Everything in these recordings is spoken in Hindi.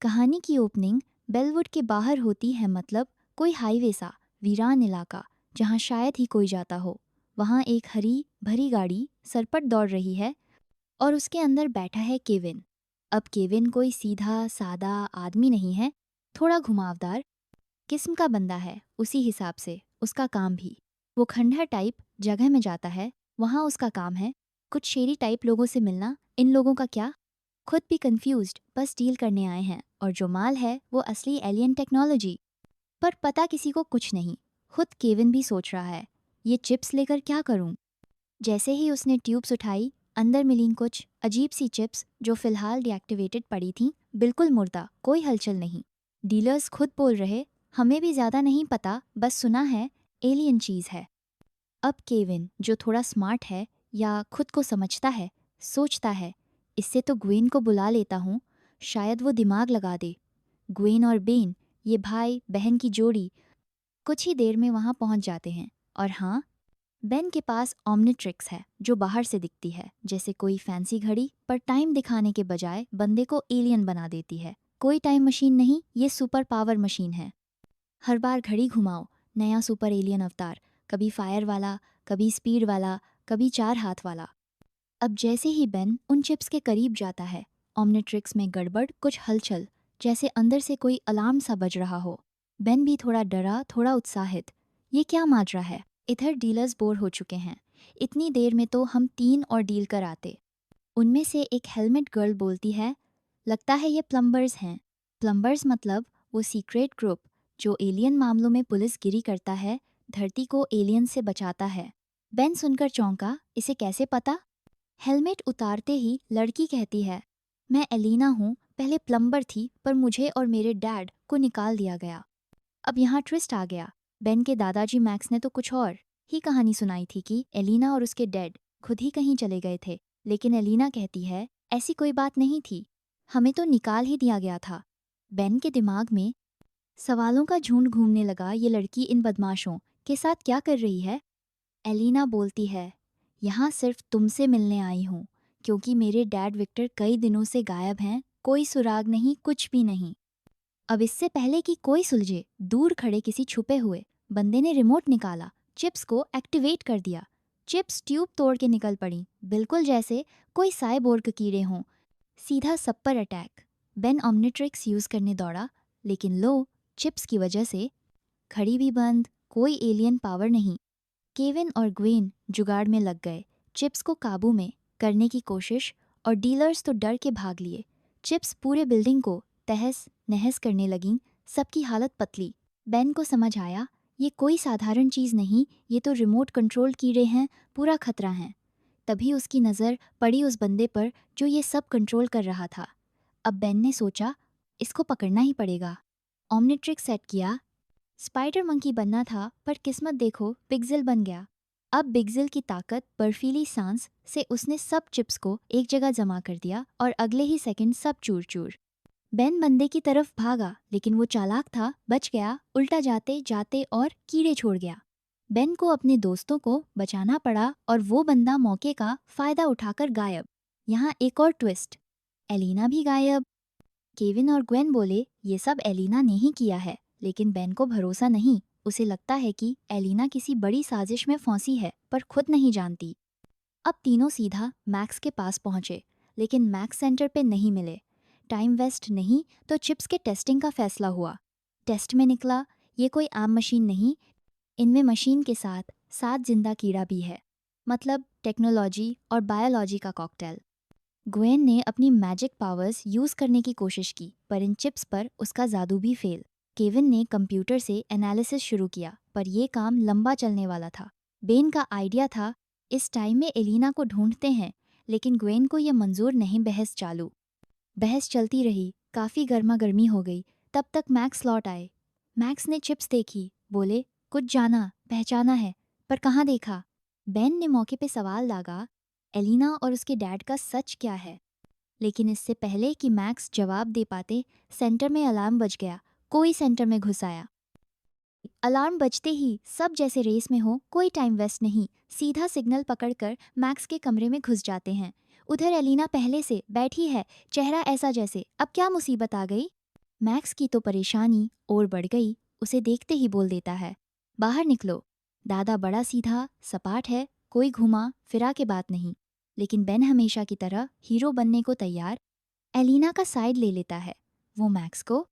कहानी की ओपनिंग बेलवुड के बाहर होती है, मतलब कोई हाईवे सा वीरान इलाका जहाँ शायद ही कोई जाता हो। वहाँ एक हरी भरी गाड़ी सरपट दौड़ रही है और उसके अंदर बैठा है केविन। अब केविन कोई सीधा सादा आदमी नहीं है, थोड़ा घुमावदार किस्म का बंदा है। उसी हिसाब से उसका काम भी। वो खंडहर टाइप जगह में जाता है, वहाँ उसका काम है कुछ शेरी टाइप लोगों से मिलना। इन लोगों का क्या, खुद भी कंफ्यूज्ड, बस डील करने आए हैं और जो माल है वो असली एलियन टेक्नोलॉजी। पर पता किसी को कुछ नहीं। खुद केविन भी सोच रहा है, ये चिप्स लेकर क्या करूं। जैसे ही उसने ट्यूब्स उठाई, अंदर मिली कुछ अजीब सी चिप्स जो फिलहाल डीएक्टिवेटेड पड़ी थीं, बिल्कुल मुर्दा, कोई हलचल नहीं। डीलर्स खुद बोल रहे, हमें भी ज्यादा नहीं पता, बस सुना है एलियन चीज है। अब केविन जो थोड़ा स्मार्ट है या खुद को समझता है, सोचता है इससे तो ग्वेन को बुला लेता हूँ, शायद वो दिमाग लगा दे। ग्वेन और बेन, ये भाई बहन की जोड़ी, कुछ ही देर में वहाँ पहुँच जाते हैं। और हाँ, बेन के पास ऑम्निट्रिक्स है जो बाहर से दिखती है जैसे कोई फैंसी घड़ी, पर टाइम दिखाने के बजाय बंदे को एलियन बना देती है। कोई टाइम मशीन नहीं, ये सुपर पावर मशीन है। हर बार घड़ी घुमाओ, नया सुपर एलियन अवतार, कभी फायर वाला, कभी स्पीड वाला, कभी 4 हाथ वाला। अब जैसे ही बेन उन चिप्स के करीब जाता है, ऑम्निट्रिक्स में गड़बड़, कुछ हलचल, जैसे अंदर से कोई अलार्म सा बज रहा हो। बेन भी थोड़ा डरा, थोड़ा उत्साहित। ये क्या माजरा है। इधर डीलर्स बोर हो चुके हैं, इतनी देर में तो हम 3 और डील कर आते। उनमें से एक हेलमेट गर्ल बोलती है, लगता है ये प्लम्बर्स हैं। प्लम्बर्स मतलब वो सीक्रेट ग्रुप जो एलियन मामलों में पुलिसगिरी करता है, धरती को एलियन से बचाता है। बेन सुनकर चौंका, इसे कैसे पता। हेलमेट उतारते ही लड़की कहती है, मैं एलिना हूँ, पहले प्लम्बर थी पर मुझे और मेरे डैड को निकाल दिया गया। अब यहाँ ट्विस्ट आ गया। बेन के दादाजी मैक्स ने तो कुछ और ही कहानी सुनाई थी कि एलिना और उसके डैड खुद ही कहीं चले गए थे, लेकिन एलिना कहती है ऐसी कोई बात नहीं थी, हमें तो निकाल ही दिया गया था। बेन के दिमाग में सवालों का झुंड घूमने लगा, ये लड़की इन बदमाशों के साथ क्या कर रही है। एलिना बोलती है, यहाँ सिर्फ तुमसे मिलने आई हूँ, क्योंकि मेरे डैड विक्टर कई दिनों से गायब हैं, कोई सुराग नहीं, कुछ भी नहीं। अब इससे पहले कि कोई सुलझे, दूर खड़े किसी छुपे हुए बंदे ने रिमोट निकाला, चिप्स को एक्टिवेट कर दिया। चिप्स ट्यूब तोड़ के निकल पड़ी, बिल्कुल जैसे कोई साइबोर्ग कीड़े हों, सीधा सब पर अटैक। बेन ऑम्निट्रिक्स यूज करने दौड़ा, लेकिन लो, चिप्स की वजह से खड़ी भी बंद, कोई एलियन पावर नहीं। केविन और ग्वेन जुगाड़ में लग गए, चिप्स को काबू में करने की कोशिश, और डीलर्स तो डर के भाग लिए। चिप्स पूरे बिल्डिंग को तहस नहस करने लगीं, सबकी हालत पतली। बेन को समझ आया, ये कोई साधारण चीज़ नहीं, ये तो रिमोट कंट्रोल कीड़े हैं, पूरा खतरा है। तभी उसकी नज़र पड़ी उस बंदे पर जो ये सब कंट्रोल कर रहा था। अब बेन ने सोचा, इसको पकड़ना ही पड़ेगा। ऑम्निट्रिक सेट किया, स्पाइडर मंकी बनना था, पर किस्मत देखो पिग्जिल बन गया। अब बिग्जिल की ताकत, बर्फीली सांस से उसने सब चिप्स को एक जगह जमा कर दिया और अगले ही सेकंड सब चूर चूर। बेन बंदे की तरफ भागा, लेकिन वो चालाक था, बच गया, उल्टा जाते जाते और कीड़े छोड़ गया। बेन को अपने दोस्तों को बचाना पड़ा और वो बंदा मौके का फायदा उठाकर गायब। यहाँ एक और ट्विस्ट, एलिना भी गायब। केविन और ग्वेन बोले ये सब एलिना ने ही किया है, लेकिन बेन को भरोसा नहीं। उसे लगता है कि एलिना किसी बड़ी साजिश में फंसी है, पर खुद नहीं जानती। अब तीनों सीधा मैक्स के पास पहुंचे, लेकिन मैक्स सेंटर पे नहीं मिले। टाइम वेस्ट नहीं तो चिप्स के टेस्टिंग का फैसला हुआ। टेस्ट में निकला, ये कोई आम मशीन नहीं, इनमें मशीन के साथ 7 जिंदा कीड़ा भी है, मतलब टेक्नोलॉजी और बायोलॉजी का कॉकटेल। ग्वेन ने अपनी मैजिक पावर्स यूज करने की कोशिश की, पर इन चिप्स पर उसका जादू भी फेल। केविन ने कंप्यूटर से एनालिसिस शुरू किया, पर यह काम लंबा चलने वाला था। बेन का आइडिया था, इस टाइम में एलिना को ढूंढते हैं, लेकिन ग्वेन को यह मंजूर नहीं। बहस चालू, बहस चलती रही, काफ़ी गर्मा गर्मी हो गई। तब तक मैक्स लौट आए। मैक्स ने चिप्स देखी, बोले कुछ जाना पहचाना है, पर कहाँ देखा। बेन ने मौके पे सवाल दागा, एलिना और उसके डैड का सच क्या है। लेकिन इससे पहले कि मैक्स जवाब दे पाते, सेंटर में अलार्म बज गया। कोई सेंटर में घुस आया। अलार्म बजते ही सब जैसे रेस में हो, कोई टाइम वेस्ट नहीं, सीधा सिग्नल पकड़कर मैक्स के कमरे में घुस जाते हैं। उधर एलिना पहले से बैठी है, चेहरा ऐसा जैसे अब क्या मुसीबत आ गई। मैक्स की तो परेशानी और बढ़ गई, उसे देखते ही बोल देता है, बाहर निकलो। दादा बड़ा सीधा सपाट है, कोई घुमा फिरा के बात नहीं। लेकिन बेन हमेशा की तरह हीरो बनने को तैयार एलिना का साइड ले लेता है। वो मैक्स को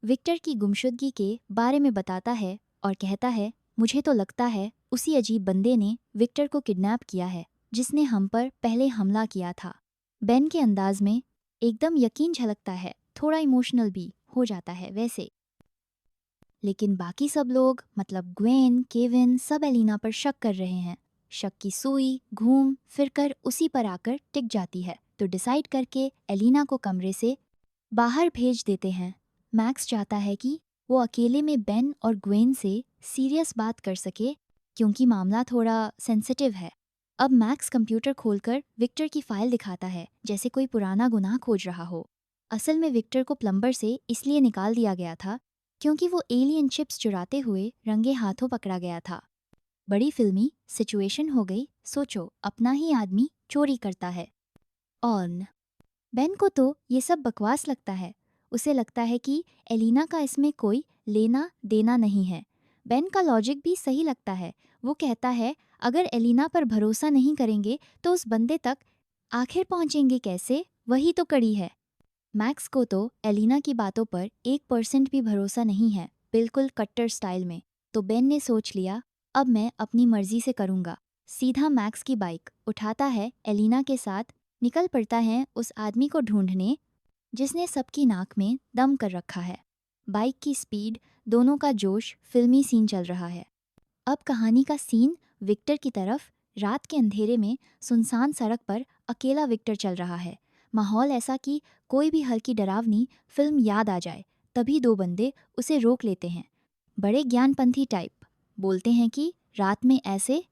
विक्टर की गुमशुदगी के बारे में बताता है और कहता है, मुझे तो लगता है उसी अजीब बंदे ने विक्टर को किडनैप किया है जिसने हम पर पहले हमला किया था। बेन के अंदाज में एकदम यकीन झलकता है, थोड़ा इमोशनल भी हो जाता है वैसे। लेकिन बाकी सब लोग मतलब ग्वेन, केविन सब एलिना पर शक कर रहे हैं। शक की सुई घूम फिर कर उसी पर आकर टिक जाती है, तो डिसाइड करके एलिना को कमरे से बाहर भेज देते हैं। मैक्स चाहता है कि वो अकेले में बेन और ग्वेन से सीरियस बात कर सके क्योंकि मामला थोड़ा सेंसिटिव है। अब मैक्स कंप्यूटर खोलकर विक्टर की फाइल दिखाता है जैसे कोई पुराना गुनाह खोज रहा हो। असल में विक्टर को प्लम्बर से इसलिए निकाल दिया गया था क्योंकि वो एलियन चिप्स चुराते हुए रंगे हाथों पकड़ा गया था। बड़ी फिल्मी सिचुएशन हो गई, सोचो अपना ही आदमी चोरी करता है। ऑन बेन को तो ये सब बकवास लगता है। उसे लगता है कि एलिना का इसमें कोई लेना देना नहीं है। बेन का लॉजिक भी सही लगता है। वो कहता है, अगर एलिना पर भरोसा नहीं करेंगे तो उस बंदे तक आखिर पहुंचेंगे कैसे, वही तो कड़ी है। मैक्स को तो एलिना की बातों पर 1% भी भरोसा नहीं है, बिल्कुल कट्टर स्टाइल में। तो बेन ने सोच लिया, अब मैं अपनी मर्जी से करूंगा। सीधा मैक्स की बाइक उठाता है, एलिना के साथ निकल पड़ता है उस आदमी को ढूंढने जिसने सबकी नाक में दम कर रखा है। बाइक की स्पीड, दोनों का जोश, फिल्मी सीन चल रहा है। अब कहानी का सीन विक्टर की तरफ। रात के अंधेरे में सुनसान सड़क पर अकेला विक्टर चल रहा है। माहौल ऐसा कि कोई भी हल्की डरावनी फिल्म याद आ जाए। तभी दो बंदे उसे रोक लेते हैं, बड़े ज्ञानपंथी टाइप। बोलते हैं कि रात में ऐसे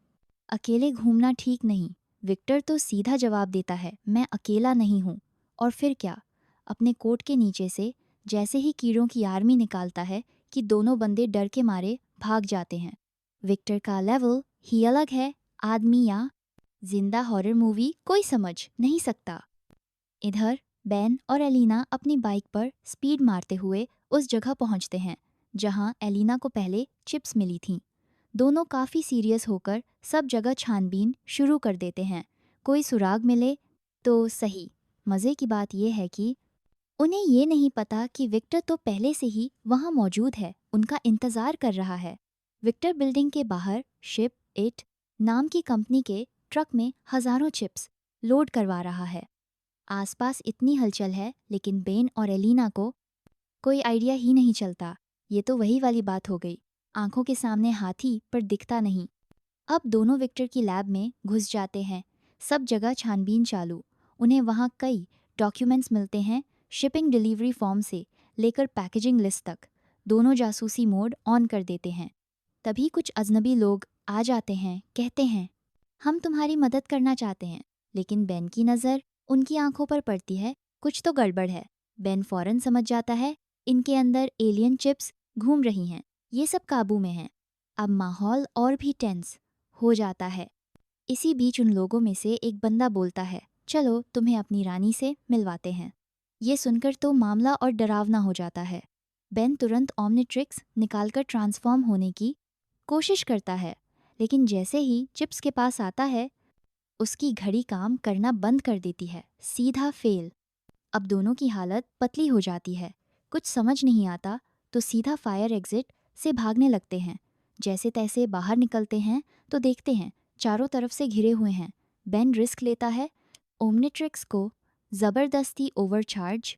अकेले घूमना ठीक नहीं। विक्टर तो सीधा जवाब देता है, मैं अकेला नहीं हूँ। और फिर क्या, अपने कोट के नीचे से जैसे ही कीड़ों की आर्मी निकालता है कि दोनों बंदे डर के मारे भाग जाते हैं। विक्टर का लेवल ही अलग है, आदमी या जिंदा हॉरर मूवी कोई समझ नहीं सकता। इधर बेन और एलिना अपनी बाइक पर स्पीड मारते हुए उस जगह पहुंचते हैं जहां एलिना को पहले चिप्स मिली थीं। दोनों काफ़ी सीरियस होकर सब जगह छानबीन शुरू कर देते हैं, कोई सुराग मिले तो सही। मज़े की बात यह है कि उन्हें ये नहीं पता कि विक्टर तो पहले से ही वहाँ मौजूद है, उनका इंतज़ार कर रहा है। विक्टर बिल्डिंग के बाहर शिप इट नाम की कंपनी के ट्रक में हज़ारों चिप्स लोड करवा रहा है। आसपास इतनी हलचल है लेकिन बेन और एलिना को कोई आइडिया ही नहीं चलता। ये तो वही वाली बात हो गई, आंखों के सामने हाथी पर दिखता नहीं। अब दोनों विक्टर की लैब में घुस जाते हैं, सब जगह छानबीन चालू। उन्हें वहाँ कई डॉक्यूमेंट्स मिलते हैं, शिपिंग डिलीवरी फॉर्म से लेकर पैकेजिंग लिस्ट तक। दोनों जासूसी मोड ऑन कर देते हैं। तभी कुछ अजनबी लोग आ जाते हैं, कहते हैं, हम तुम्हारी मदद करना चाहते हैं। लेकिन बेन की नज़र उनकी आंखों पर पड़ती है, कुछ तो गड़बड़ है। बेन फौरन समझ जाता है, इनके अंदर एलियन चिप्स घूम रही हैं, ये सब काबू में हैं। अब माहौल और भी टेंस हो जाता है। इसी बीच उन लोगों में से एक बंदा बोलता है, चलो तुम्हें अपनी रानी से मिलवाते हैं। ये सुनकर तो मामला और डरावना हो जाता है। बेन तुरंत ओमनिट्रिक्स निकालकर ट्रांसफॉर्म होने की कोशिश करता है, लेकिन जैसे ही चिप्स के पास आता है उसकी घड़ी काम करना बंद कर देती है, सीधा फेल। अब दोनों की हालत पतली हो जाती है, कुछ समझ नहीं आता तो सीधा फायर एग्जिट से भागने लगते हैं। जैसे तैसे बाहर निकलते हैं तो देखते हैं चारों तरफ से घिरे हुए हैं। बेन रिस्क लेता है, ओमनिट्रिक्स को ज़बरदस्ती ओवरचार्ज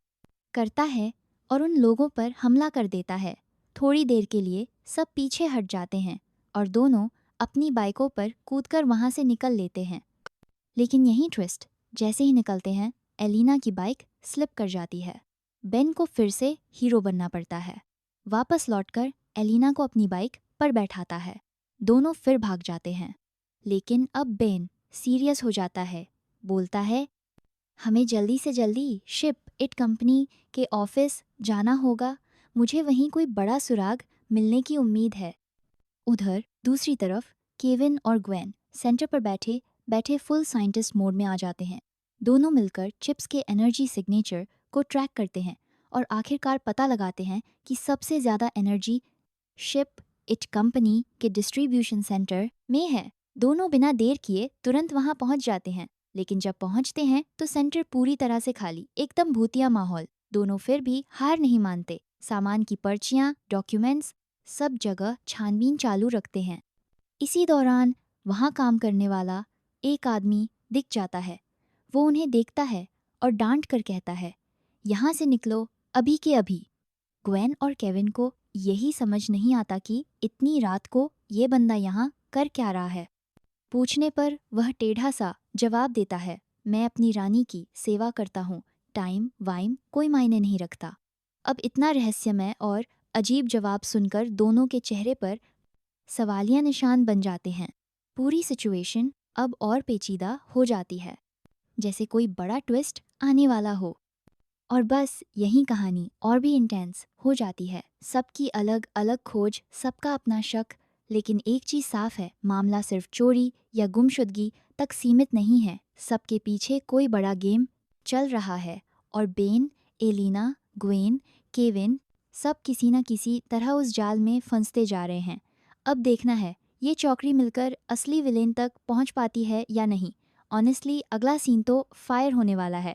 करता है और उन लोगों पर हमला कर देता है। थोड़ी देर के लिए सब पीछे हट जाते हैं और दोनों अपनी बाइकों पर कूदकर वहाँ से निकल लेते हैं। लेकिन यही ट्विस्ट, जैसे ही निकलते हैं एलिना की बाइक स्लिप कर जाती है। बेन को फिर से हीरो बनना पड़ता है। वापस लौटकर एलिना को अपनी बाइक पर बैठाता है। दोनों फिर भाग जाते हैं। लेकिन अब बेन सीरियस हो जाता है, बोलता है, हमें जल्दी से जल्दी शिप इट कंपनी के ऑफिस जाना होगा, मुझे वहीं कोई बड़ा सुराग मिलने की उम्मीद है। उधर दूसरी तरफ केविन और ग्वेन सेंटर पर बैठे बैठे फुल साइंटिस्ट मोड में आ जाते हैं। दोनों मिलकर चिप्स के एनर्जी सिग्नेचर को ट्रैक करते हैं और आखिरकार पता लगाते हैं कि सबसे ज़्यादा एनर्जी शिप इट कंपनी के डिस्ट्रीब्यूशन सेंटर में है। दोनों बिना देर किए तुरंत वहां पहुंच जाते हैं, लेकिन जब पहुंचते हैं तो सेंटर पूरी तरह से खाली, एकदम भूतिया माहौल। दोनों फिर भी हार नहीं मानते, सामान की पर्चियां, डॉक्यूमेंट्स, सब जगह छानबीन चालू रखते हैं। इसी दौरान वहां काम करने वाला एक आदमी दिख जाता है। वो उन्हें देखता है और डांट कर कहता है, यहाँ से निकलो अभी के अभी। ग्वेन और केविन को यही समझ नहीं आता कि इतनी रात को ये बंदा यहाँ कर क्या रहा है। पूछने पर वह टेढ़ा सा जवाब देता है, मैं अपनी रानी की सेवा करता हूँ, टाइम वाइम कोई मायने नहीं रखता। अब इतना रहस्यमय और अजीब जवाब सुनकर दोनों के चेहरे पर सवालिया निशान बन जाते हैं। पूरी सिचुएशन अब और पेचीदा हो जाती है, जैसे कोई बड़ा ट्विस्ट आने वाला हो। और बस यही कहानी और भी इंटेंस हो जाती है। सबकी अलग अलग खोज, सबका अपना शक, लेकिन एक चीज़ साफ है, मामला सिर्फ चोरी या गुमशुदगी तक सीमित नहीं है। सबके पीछे कोई बड़ा गेम चल रहा है और बेन, एलिना, ग्वेन, केविन सब किसी न किसी तरह उस जाल में फंसते जा रहे हैं। अब देखना है ये चौकड़ी मिलकर असली विलेन तक पहुंच पाती है या नहीं। ऑनेस्टली अगला सीन तो फायर होने वाला है।